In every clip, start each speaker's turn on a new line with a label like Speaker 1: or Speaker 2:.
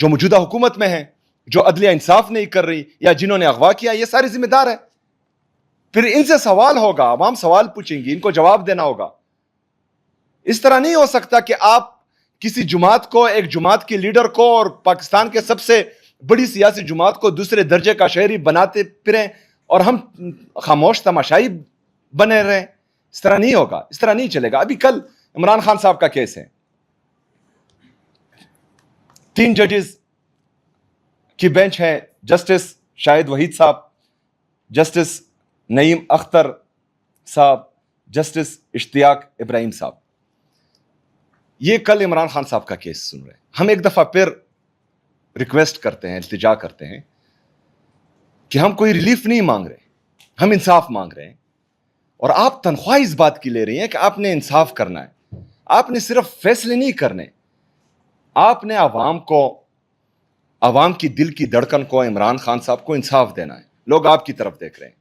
Speaker 1: جو موجودہ حکومت میں ہیں, جو عدلیہ انصاف نہیں کر رہی یا جنہوں نے اغوا کیا, یہ سارے ذمہ دار ہیں. پھر ان سے سوال ہوگا, عوام سوال پوچھیں گی, ان کو جواب دینا ہوگا. اس طرح نہیں ہو سکتا کہ آپ کسی جماعت کو, ایک جماعت کے لیڈر کو اور پاکستان کے سب سے بڑی سیاسی جماعت کو دوسرے درجے کا شہری بناتے پھریں اور ہم خاموش تماشائی بنے رہیں. اس طرح نہیں ہوگا, اس طرح نہیں چلے گا. ابھی کل عمران خان صاحب کا کیس ہے, 3 ججز کی بینچ ہے, جسٹس شاہد وحید صاحب, جسٹس نعیم اختر صاحب, جسٹس اشتیاق ابراہیم صاحب. یہ کل عمران خان صاحب کا کیس سن رہے ہیں. ہم ایک دفعہ پھر ریکویسٹ کرتے ہیں, التجا کرتے ہیں کہ ہم کوئی ریلیف نہیں مانگ رہے, ہم انصاف مانگ رہے ہیں. اور آپ تنخواہ اس بات کی لے رہی ہیں کہ آپ نے انصاف کرنا ہے. آپ نے صرف فیصلے نہیں کرنے, آپ نے عوام کو, عوام کی دل کی دھڑکن کو, عمران خان صاحب کو انصاف دینا ہے. لوگ آپ کی طرف دیکھ رہے ہیں,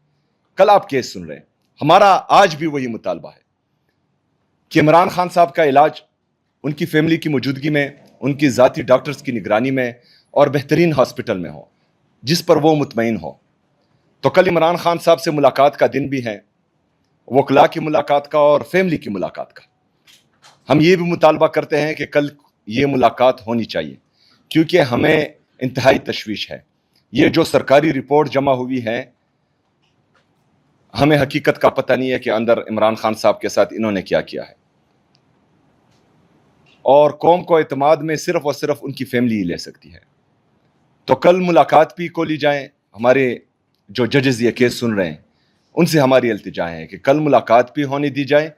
Speaker 1: کل آپ کیس سن رہے ہیں. ہمارا آج بھی وہی مطالبہ ہے کہ عمران خان صاحب کا علاج ان کی فیملی کی موجودگی میں, ان کی ذاتی ڈاکٹرز کی نگرانی میں اور بہترین ہاسپٹل میں ہو جس پر وہ مطمئن ہو. تو کل عمران خان صاحب سے ملاقات کا دن بھی ہے, وکلاء کی ملاقات کا اور فیملی کی ملاقات کا. ہم یہ بھی مطالبہ کرتے ہیں کہ کل یہ ملاقات ہونی چاہیے, کیونکہ ہمیں انتہائی تشویش ہے. یہ جو سرکاری رپورٹ جمع ہوئی ہے, ہمیں حقیقت کا پتہ نہیں ہے کہ اندر عمران خان صاحب کے ساتھ انہوں نے کیا کیا ہے. اور قوم کو اعتماد میں صرف اور صرف ان کی فیملی ہی لے سکتی ہے. تو کل ملاقات بھی کو لی جائیں. ہمارے جو ججز یہ کیس سن رہے ہیں ان سے ہماری التجا ہے کہ کل ملاقات بھی ہونے دی جائے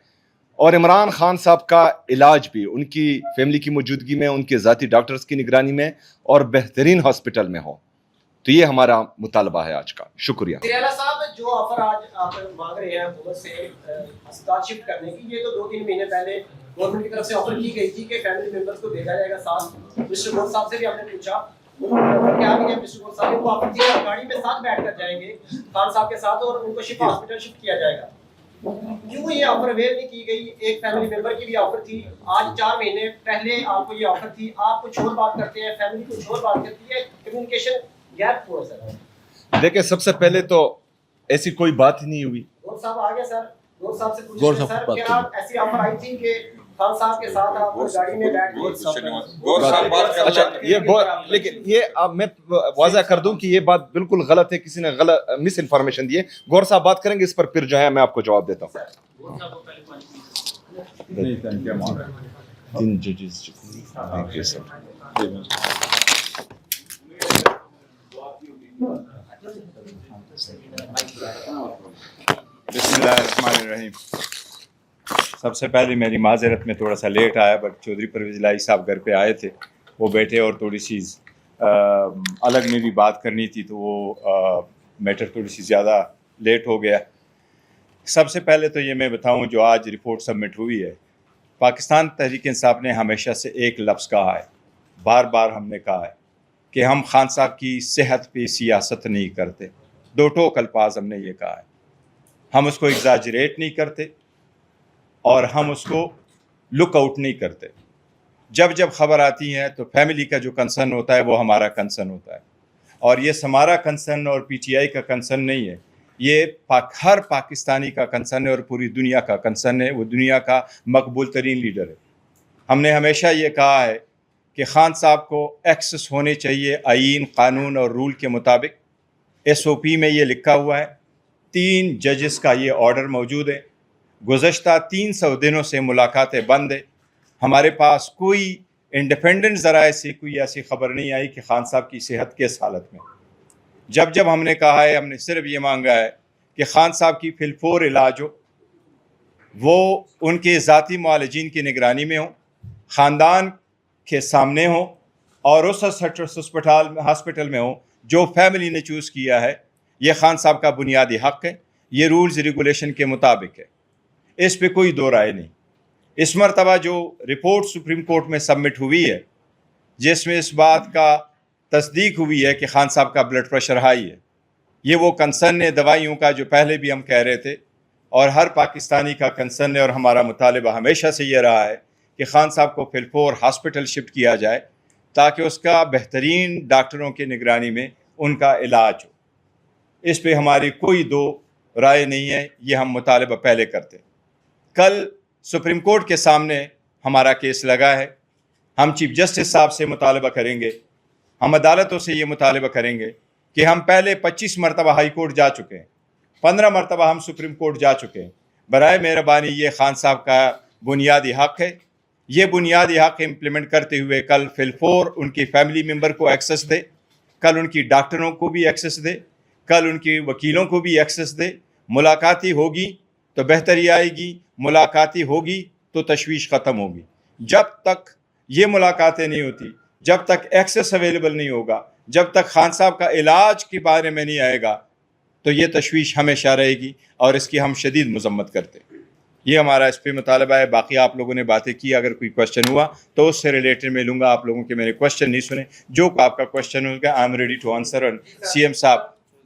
Speaker 1: اور عمران خان صاحب کا علاج بھی ان کی فیملی کی موجودگی میں, ان کے ذاتی ڈاکٹرز کی نگرانی میں اور بہترین ہاسپٹل میں ہو. تو یہ ہمارا مطالبہ ہے آج کا. شکریہ.
Speaker 2: صاحب, جو آفر آج آپ مانگ رہے ہیں حکومت سے ہسپتال شفٹ کرنے کی, یہ تو 2-3 مہینے پہلے گورنمنٹ کی طرف سے آفر کی گئی تھی کہ فیملی ممبرس کو بھیجا جائے گا ساتھ. مسٹر گور صاحب سے بھی ہم نے پوچھا, کیا بھی ہے مسٹر گور صاحب کو آفر تھی گاڑی میں ساتھ بیٹھ کر جائیں گے خان صاحب کے ساتھ اور ان کو شفا ہاسپٹل شفٹ کیا جائے گا. کیوں یہ آفر اویل نہیں کی گئی؟ ایک فیملی ممبر کی بھی آفر تھی, آج 4 مہینے پہلے آپ کو یہ آفر تھی, آپ کچھ اور بات کرتے ہیں, فیملی کچھ اور بات کرتی ہے, کمیونیکیشن گیپ تھوڑا سا.
Speaker 1: دیکھیں, سب سے پہلے تو ایسی کوئی بات ہی نہیں ہوئی.
Speaker 2: گور صاحب آ گئے سر, گور صاحب سے پوچھیں سر, کیا ایسی آفر آئی تھی کہ خان صاحب کے ساتھ آپ گاڑی میں بیٹھ گئے؟
Speaker 1: اچھا, لیکن یہ میں واضح کر دوں کہ یہ بات بالکل غلط ہے, کسی نے غلط مس انفارمیشن دی ہے. گور صاحب بات کریں گے اس پر, پھر جو ہے میں آپ کو جواب دیتا ہوں. 3 ججز.
Speaker 3: بسم اللہ الرحمن الرحیم. سب سے پہلے میری معذرت میں تھوڑا سا لیٹ آیا, بٹ چودھری پرویز الہی صاحب گھر پہ آئے تھے, وہ بیٹھے اور تھوڑی سی الگ میں بھی بات کرنی تھی, تو وہ میٹر تھوڑی سی زیادہ لیٹ ہو گیا. سب سے پہلے تو یہ میں بتاؤں, جو آج رپورٹ سبمٹ ہوئی ہے, پاکستان تحریک انصاف نے ہمیشہ سے ایک لفظ کہا ہے, بار بار ہم نے کہا ہے کہ ہم خان صاحب کی صحت پہ سیاست نہیں کرتے. 2 ٹوک الفاظ ہم نے یہ کہا ہے. ہم اس کو ایگزاجریٹ نہیں کرتے اور ہم اس کو لک آؤٹ نہیں کرتے. جب جب خبر آتی ہے تو فیملی کا جو کنسرن ہوتا ہے وہ ہمارا کنسرن ہوتا ہے, اور یہ ہمارا کنسرن اور پی ٹی آئی کا کنسرن نہیں ہے, یہ ہر پاکستانی کا کنسرن ہے اور پوری دنیا کا کنسرن ہے. وہ دنیا کا مقبول ترین لیڈر ہے. ہم نے ہمیشہ یہ کہا ہے کہ خان صاحب کو ایکسس ہونے چاہیے آئین, قانون اور رول کے مطابق. ایس او پی میں یہ لکھا ہوا ہے, 3 ججز کا یہ آرڈر موجود ہے. گزشتہ 300 دنوں سے ملاقاتیں بند ہیں. ہمارے پاس کوئی انڈیپینڈنٹ ذرائع سے کوئی ایسی خبر نہیں آئی کہ خان صاحب کی صحت کس حالت میں. جب جب ہم نے کہا ہے, ہم نے صرف یہ مانگا ہے کہ خان صاحب کی فی الفور علاج ہو, وہ ان کے ذاتی معالجین کی نگرانی میں ہوں, خاندان کے سامنے ہوں, اور اس ہاسپٹل میں ہوں جو فیملی نے چوز کیا ہے. یہ خان صاحب کا بنیادی حق ہے, یہ رولز ریگولیشن کے مطابق ہے, اس پہ کوئی دو رائے نہیں. اس مرتبہ جو رپورٹ سپریم کورٹ میں سبمٹ ہوئی ہے, جس میں اس بات کا تصدیق ہوئی ہے کہ خان صاحب کا بلڈ پریشر ہائی ہے, یہ وہ کنسرن ہے دوائیوں کا جو پہلے بھی ہم کہہ رہے تھے, اور ہر پاکستانی کا کنسرن ہے. اور ہمارا مطالبہ ہمیشہ سے یہ رہا ہے کہ خان صاحب کو فی الفور ہاسپٹل شفٹ کیا جائے, تاکہ اس کا بہترین ڈاکٹروں کی نگرانی میں ان کا علاج ہو. اس پہ ہماری کوئی دو رائے نہیں ہے, یہ ہم مطالبہ پہلے کرتے. کل سپریم کورٹ کے سامنے ہمارا کیس لگا ہے, ہم چیف جسٹس صاحب سے مطالبہ کریں گے, ہم عدالتوں سے یہ مطالبہ کریں گے کہ ہم پہلے 25 مرتبہ ہائی کورٹ جا چکے ہیں, 15 مرتبہ ہم سپریم کورٹ جا چکے ہیں. برائے مہربانی یہ خان صاحب کا بنیادی حق ہے, یہ بنیادی حق امپلیمنٹ کرتے ہوئے کل فی الفور ان کی فیملی ممبر کو ایکسس دے, کل ان کی ڈاکٹروں کو بھی ایکسس دے, کل ان کی وکیلوں کو بھی ایکسس دے. ملاقاتی ہوگی تو بہتری آئے گی, ملاقاتی ہوگی تو تشویش ختم ہوگی. جب تک یہ ملاقاتیں نہیں ہوتی, جب تک ایکسس اویلیبل نہیں ہوگا, جب تک خان صاحب کا علاج کے بارے میں نہیں آئے گا, تو یہ تشویش ہمیشہ رہے گی اور اس کی ہم شدید مذمت کرتے ہیں. یہ ہمارا اس پہ مطالبہ ہے. باقی آپ لوگوں نے باتیں کی, اگر کوئی کوشچن ہوا تو اس سے ریلیٹڈ میں لوں گا. آپ لوگوں کے میرے کوشچن نہیں سنے, جو آپ کا کوشچن ہوگا I am ready to answer. C M صاحب,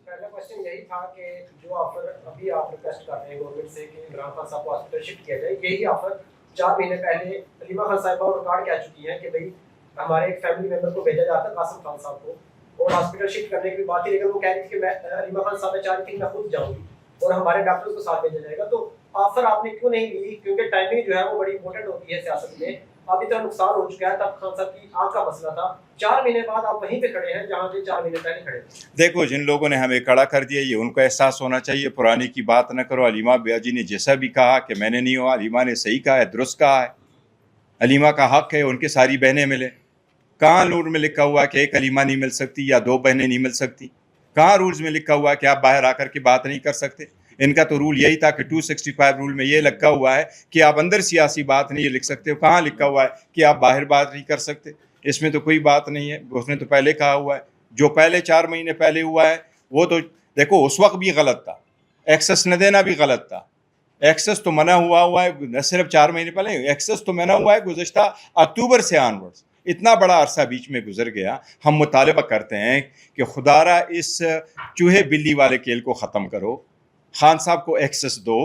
Speaker 2: پہلا کوشچن یہی تھا کہ جو آفر ابھی آپ ریکویسٹ کر رہے ہیں گورنمنٹ سے کہ عمران خان صاحب کو ہاسپٹل شفٹ کیا جائے, یہی آفر 4 مہینے پہلے علیمہ خان صاحبہ اور ریکارڈ کہہ چکی ہیں کہ بھئی ہمارے ایک فیملی ممبر کو بھیجا جاتا ہے قاسم خان صاحب کو, اور ہاسپٹل شفٹ کرنے کی بات تھی, لیکن وہ کہہ رہی تھی کہ میں علیمہ خان صاحب چاہ رہی تھی کہ میں خود جاؤں گی اور ہمارے ڈاکٹرز کو ساتھ بھیجا جائے گا. تو آفر آپ نے کیوں نہیں لی؟ کیونکہ ٹائمنگ جو ہے وہ بڑی امپورٹنٹ ہوتی ہے سیاست میں. ابھی تک نقصان ہو چکا ہے, تب خان صاحب کی آنکھ کا مسئلہ تھا. 4 مہینے بعد آپ وہیں پہ کھڑے ہیں جہاں سے 4 مہینے پہلے کھڑے تھے.
Speaker 3: دیکھو جن لوگوں نے ہمیں کھڑا کر دیا, یہ ان کو احساس ہونا چاہیے. پرانی کی بات نہ کرو. علیمہ بیا جی نے جیسا بھی کہا کہ میں نے نہیں ہوا, علیمہ نے صحیح کہا ہے, درست کہا ہے. علیمہ کا حق ہے ان کے ساری بہنیں ملیں. کہاں رول میں لکھا ہوا ہے کہ ایک علیمہ نہیں مل سکتی یا 2 بہنیں نہیں مل سکتی؟ کہاں رولز میں لکھا ہوا ہے کہ آپ باہر آ کر کے بات نہیں کر سکتے؟ ان کا تو رول یہی تھا کہ 265 رول میں یہ لکھا ہوا ہے کہ آپ اندر سیاسی بات نہیں لکھ سکتے. کہاں لکھا ہوا ہے کہ آپ باہر بات نہیں کر سکتے؟ اس میں تو کوئی بات نہیں ہے. اس نے تو پہلے کہا ہوا ہے, جو پہلے 4 مہینے پہلے ہوا ہے وہ تو دیکھو اس وقت بھی غلط تھا, ایکسس نہ دینا بھی غلط تھا. ایکسس تو منع ہوا ہے, نہ صرف 4 مہینے پہلے, ایکسس تو منع ہوا ہے گزشتہ اکتوبر سے آنورڈز. اتنا بڑا عرصہ بیچ میں گزر گیا. ہم مطالبہ کرتے ہیں کہ خدارا اس چوہے بلی والے کھیل کو ختم کرو, خان صاحب کو ایکسس دو,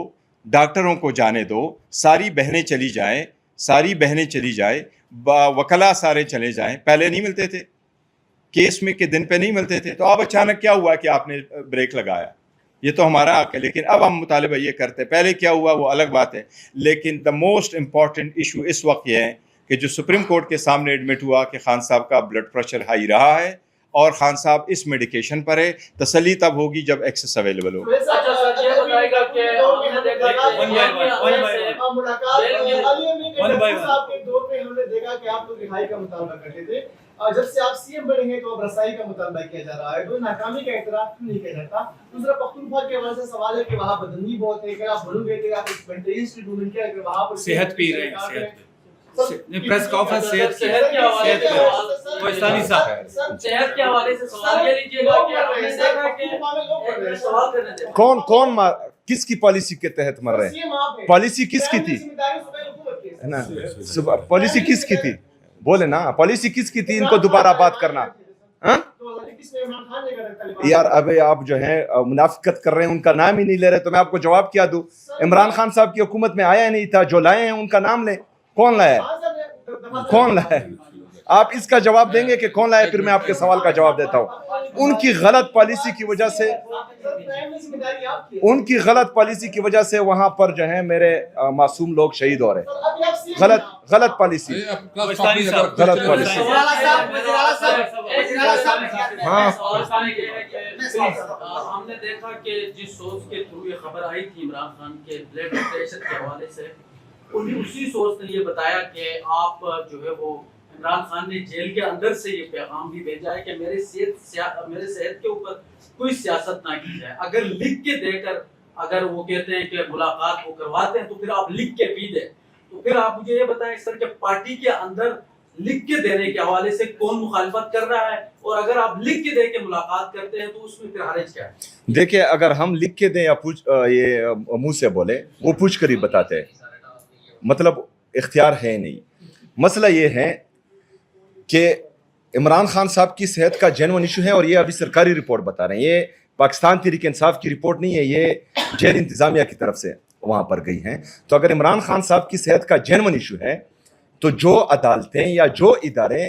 Speaker 3: ڈاکٹروں کو جانے دو, ساری بہنیں چلی جائیں, ساری بہنیں چلی جائیں, وکلا سارے چلے جائیں. پہلے نہیں ملتے تھے, کیس میں کے دن پہ نہیں ملتے تھے, تو اب اچانک کیا ہوا کہ آپ نے بریک لگایا؟ یہ تو ہمارا حق ہے. لیکن اب ہم مطالبہ یہ کرتے, پہلے کیا ہوا وہ الگ بات ہے. لیکن دا موسٹ امپورٹنٹ ایشو اس وقت یہ ہے کہ جو سپریم کورٹ کے سامنے ایڈمٹ ہوا کہ خان صاحب کا بلڈ پریشر ہائی رہا ہے اور خان صاحب اس میڈیکیشن پر ہے. تسلی تب ہوگی جب ایکسس اویلیبل ہوگا.
Speaker 4: جب سے آپ سی ایم بنے ہیں تو اب رسائی کا مطالبہ کیا جا رہا ہے, تو ناکامی کا اعتراف کیوں نہیں کیا جاتا؟ دوسرا پختونخوا کے حوالے سے سوال ہے کہ وہاں بدنی بہت ہے, کہ آپ بھولو گئے تھے, آپ ایک مینٹل انسٹیٹیوٹ کیا کہ وہاں پر
Speaker 5: صحت پی رہے ہیں, پریس کانفرنس صحت کے حوالے سے کوہستانی صاحب
Speaker 6: صحت کے حوالے سے سوال یہ لیجیے گا کہ ہم نے دیکھا کہ سوال کرنے دیں
Speaker 1: کون کس کی پالیسی کے تحت مر رہے ہیں؟ پالیسی کس کی تھی نا, پالیسی کس کی تھی بولے نا, پالیسی کس کی تھی ان کو دوبارہ بات کرنا؟ یار اب آپ جو ہیں منافقت کر رہے ہیں, ان کا نام ہی نہیں لے رہے, تو میں آپ کو جواب کیا دوں؟ عمران خان صاحب کی حکومت میں آیا نہیں تھا, جو لائے ہیں ان کا نام لیں. کون لایا ہے؟ کون لایا ہے؟ آپ اس کا جواب دیں گے کہ کون لائے, پھر میں آپ کے سوال کا جواب دیتا ہوں. ان کی غلط پالیسی کی وجہ سے, ان کی غلط پالیسی کی وجہ سے وہاں پر جو ہے میرے معصوم لوگ شہید ہو رہے ہیں. غلط پالیسی, غلط پالیسی. ہاں
Speaker 6: ہم نے دیکھا کہ جس سورس کے تھرو یہ خبر آئی تھی عمران خان کے بلڈ پریشر کے حوالے سے, اسی سورس نے یہ بتایا کہ آپ جو ہے وہ عمران خان نے جیل کے اندر سے یہ پیغام بھی بھیجا ہے کہ میرے صحت کے اوپر کوئی سیاست نہ کی جائے. اگر لکھ کے دے کر اگر وہ کہتے ہیں کہ ملاقات وہ کرواتے ہیں تو پھر آپ لکھ کے بھی دیں. تو پھر آپ مجھے یہ بتائیں سر کہ پارٹی کے اندر لکھ کے دینے کے حوالے سے کون مخالفت کر رہا ہے, اور اگر آپ لکھ کے دے کے ملاقات کرتے ہیں تو اس میں پھر حرج کیا ہے؟
Speaker 1: دیکھیں, اگر ہم لکھ کے دیں یا یہ منہ سے بولے, وہ پوچھ کر ہی بتاتے ہیں, مطلب اختیار ہے نہیں. مسئلہ یہ ہے کہ عمران خان صاحب کی صحت کا جینوئن ایشو ہے, اور یہ ابھی سرکاری رپورٹ بتا رہے ہیں, یہ پاکستان تحریک انصاف کی رپورٹ نہیں ہے, یہ جیل انتظامیہ کی طرف سے وہاں پر گئی ہیں. تو اگر عمران خان صاحب کی صحت کا جینوئن ایشو ہے تو جو عدالتیں یا جو ادارے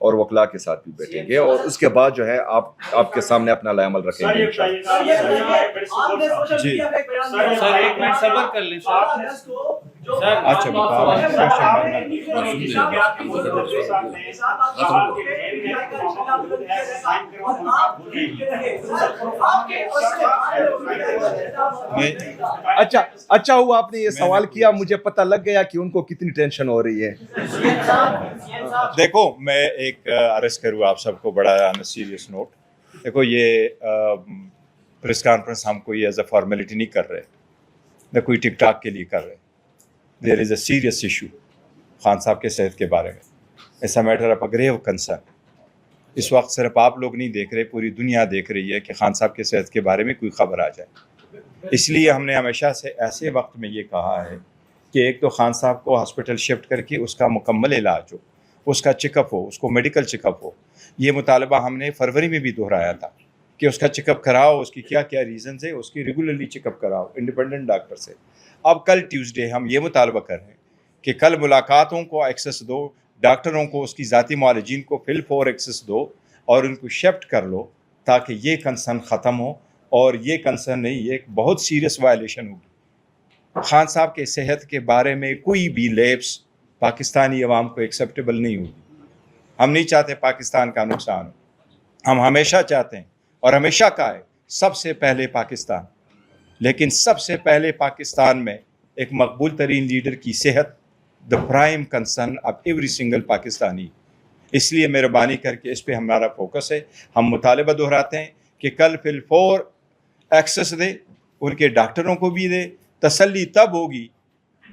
Speaker 1: اور وکلا کے ساتھ بھی بیٹھیں گے, اور اس کے بعد جو ہے آپ کے سامنے اپنا لائے عمل رکھیں گے
Speaker 5: جی سر ایک منٹ صبر کر لیں سر.
Speaker 3: اچھا بتاؤ
Speaker 1: اچھا ہوا آپ نے یہ سوال کیا, مجھے پتہ لگ گیا کہ ان کو کتنی ٹینشن ہو رہی ہے.
Speaker 3: دیکھو میں ایک عرض کروں آپ سب کو بڑا سیریس نوٹ. دیکھو یہ پریس کانفرنس ہم کوئی ایز اے فارمیلٹی نہیں کر رہے, نہ کوئی ٹک ٹاک کے لیے کر رہے. There is a serious issue Khan Sahab کے صحت کے بارے میں. It's a matter of a grave concern. اس وقت صرف آپ لوگ نہیں دیکھ رہے, پوری دنیا دیکھ رہی ہے کہ خان صاحب کے صحت کے بارے میں کوئی خبر آ جائے. اس لیے ہم نے ہمیشہ سے ایسے وقت میں یہ کہا ہے کہ ایک تو خان صاحب کو ہاسپٹل شفٹ کر کے اس کا مکمل علاج ہو, اس کا چیک اپ ہو, اس کو میڈیکل چیک اپ ہو. یہ مطالبہ ہم نے فروری میں بھی دہرایا تھا کہ اس کا چیک اپ کراؤ, اس کی کیا کیا ریزنز ہے, اس کی ریگولرلی چیک اپ کراؤ انڈیپینڈنٹ ڈاکٹر سے. اب کل ٹیوزڈے ہم یہ مطالبہ کر رہے ہیں کہ کل ملاقاتوں کو ایکسیس دو, ڈاکٹروں کو اس کی ذاتی معالجین کو فل فور ایکسیس دو اور ان کو شفٹ کر لو تاکہ یہ کنسرن ختم ہو. اور یہ کنسرن نہیں, یہ ایک بہت سیریس وائلیشن ہوگی. خان صاحب کے صحت کے بارے میں کوئی بھی لیپس پاکستانی عوام کو ایکسیپٹیبل نہیں ہوگی. ہم نہیں چاہتے پاکستان کا نقصان ہو. ہم ہمیشہ چاہتے ہیں اور ہمیشہ کہا ہے سب سے پہلے پاکستان, لیکن سب سے پہلے پاکستان میں ایک مقبول ترین لیڈر کی صحت the prime concern of every single Pakistani. اس لیے مہربانی کر کے اس پہ ہمارا فوکس ہے. ہم مطالبہ دہراتے ہیں کہ کل فل فور ایکسس دے, ان کے ڈاکٹروں کو بھی دے. تسلی تب ہوگی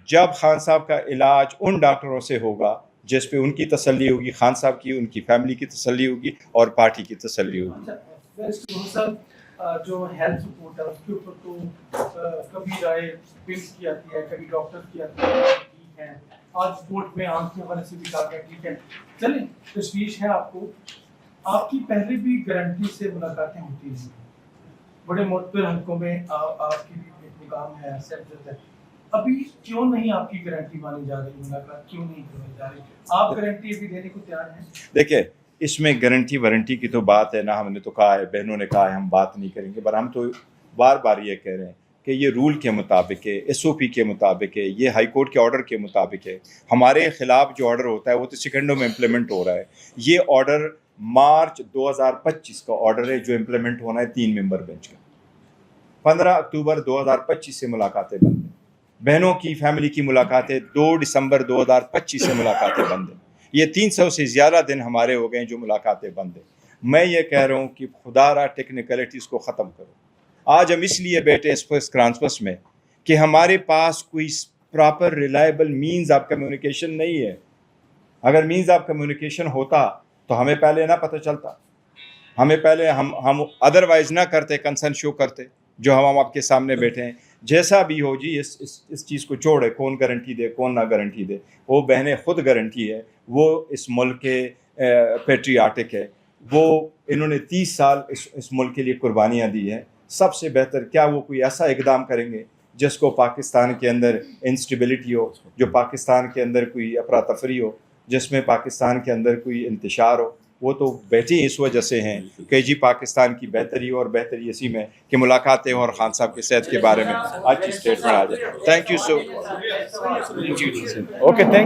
Speaker 3: جب خان صاحب کا علاج ان ڈاکٹروں سے ہوگا جس پہ ان کی تسلی ہوگی, خان صاحب کی, ان کی فیملی کی تسلی ہوگی اور پارٹی کی تسلی ہوگی.
Speaker 7: جو ہیلتھ رپورٹ ہے اس کے اوپر تو کبھی رائے پنس کی آتی ہے, کبھی ڈاکٹر کی آتی ہے ٹھیک ہے. آج رپورٹ میں آنکھ کے حوالے سے بھی کہا گیا ٹھیک ہے. چلیں تشویش ہے آپ کو, آپ کی پہلے بھی گارنٹی سے ملاقاتیں ہوتی ہیں, بڑے معتبر حلقوں میں آپ کی بھی ایک مقام ہے, سیٹ ہے. ابھی کیوں نہیں آپ کی گارنٹی مانی جا رہی, ملاقات کیوں نہیں کروائی جا رہی؟ آپ گارنٹی ابھی دینے کو تیار ہیں؟
Speaker 3: دیکھیں اس میں گارنٹی وارنٹی کی تو بات ہے نا, ہم نے تو کہا ہے, بہنوں نے کہا ہے ہم بات نہیں کریں گے, پر ہم تو بار بار یہ کہہ رہے ہیں کہ یہ رول کے مطابق ہے, ایس او پی کے مطابق ہے, یہ ہائی کورٹ کے آرڈر کے مطابق ہے. ہمارے خلاف جو آرڈر ہوتا ہے وہ تو سیکنڈوں میں امپلیمنٹ ہو رہا ہے. یہ آرڈر مارچ 2025 کا آرڈر ہے جو امپلیمنٹ ہونا ہے 3 ممبر بینچ کا. 15 اکتوبر 2025 سے ملاقاتیں بند ہیں. بہنوں کی فیملی کی ملاقاتیں 2 دسمبر 2025 سے ملاقاتیں بند ہیں. یہ 300 سے زیادہ دن ہمارے ہو گئے ہیں جو ملاقاتیں بند ہیں. میں یہ کہہ رہا ہوں کہ خدا را ٹیکنیکلٹیز کو ختم کرو. آج ہم اس لیے بیٹھے اس پریس کانفرنس میں کہ ہمارے پاس کوئی proper reliable means of communication نہیں ہے. اگر مینز آف کمیونیکیشن ہوتا تو ہمیں پہلے نہ پتہ چلتا, ہمیں پہلے ہم ادروائز نہ کرتے, کنسرن شو کرتے جو ہم آپ کے سامنے بیٹھے ہیں. جیسا بھی ہو جی, اس چیز کو چھوڑے, کون گارنٹی دے کون نہ گارنٹی دے, وہ بہنیں خود گارنٹی ہے. وہ اس ملک کے پیٹریاٹک ہے, وہ انہوں نے 30 سال اس ملک کے لیے قربانیاں دی ہیں. سب سے بہتر کیا وہ کوئی ایسا اقدام کریں گے جس کو پاکستان کے اندر انسٹیبلٹی ہو, جو پاکستان کے اندر کوئی افراتفری ہو, جس میں پاکستان کے اندر کوئی انتشار ہو. وہ تو بیٹھے اس وجہ سے ہیں کہ جی پاکستان کی بہتری اور بہتری اسی میں کہ ملاقاتیں اور خان صاحب کے صحت کے بارے میں اچھی اسٹیٹمنٹ آ جائے. Thank you so.
Speaker 1: Okay, thank